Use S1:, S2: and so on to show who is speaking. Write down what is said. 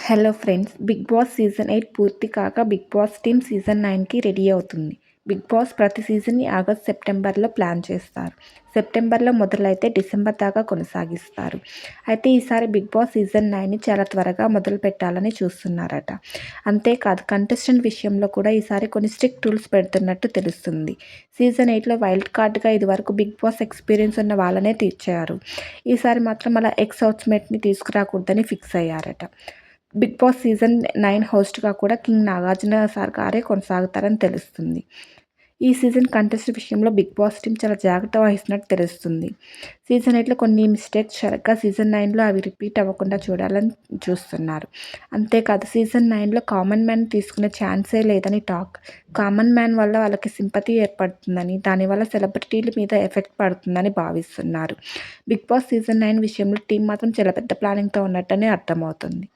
S1: Hello friends! 'Big boss' season 8 పూర్తి కాగా 'big boss' team season 9కి రెడీ అవుతుంది. 'బిగ్ బాస్' ప్రతి సీజన్‌ని ఆగస్ట్, సెప్టెంబర్‌లో ప్లాన్ చేస్తారు. సెప్టెంబర్‌లో మొదలైతే డిసెంబర్ దాకా కొనసాగిస్తారు. అయితే ఈసారి 'బిగ్ బాస్' సీజన్ 9ని చాలా త్వరగా మొదలుపెట్టాలని చూస్తున్నారట. అంతేకాదు కంటెస్టెంట్ విషయంలో కూడా ఈసారి కొన్ని స్ట్రిక్ట్ రూల్స్ పెడుతున్నట్టు తెలుస్తుంది. సీజన్ 8లో వైల్డ్ కార్డ్‌గా ఇదివరకు 'బిగ్ బాస్' ఎక్స్‌పీరియన్స్ ఉన్న వాళ్ళనే తీర్చారు. ఈసారి మాత్రం అలా ఎక్స్ హౌస్‌మేట్‌ని తీసుకురాకూడదని ఫిక్స్ అయ్యారట. 'బిగ్ బాస్' సీజన్ 9 హోస్ట్‌గా కూడా కింగ్ నాగార్జున సార్ గారే కొనసాగుతారని తెలుస్తుంది. ఈ సీజన్ కంటెస్టెంట్ విషయంలో 'బిగ్ బాస్' టీమ్ చాలా జాగ్రత్త వహిస్తున్నట్టు తెలుస్తుంది. సీజన్ 8లో కొన్ని మిస్టేక్స్ జరగ్గా సీజన్ 9లో అవి రిపీట్ అవ్వకుండా చూడాలని చూస్తున్నారు. అంతేకాదు సీజన్ 9లో కామన్ మ్యాన్ తీసుకునే ఛాన్సే లేదని టాక్. కామన్ మ్యాన్ వల్ల వాళ్ళకి సింపతి ఏర్పడుతుందని, దానివల్ల సెలబ్రిటీల మీద ఎఫెక్ట్ పడుతుందని భావిస్తున్నారు. 'బిగ్ బాస్' సీజన్ 9 విషయంలో టీమ్ మాత్రం చాలా పెద్ద ప్లానింగ్‌తో ఉన్నట్టనే అర్థమవుతుంది.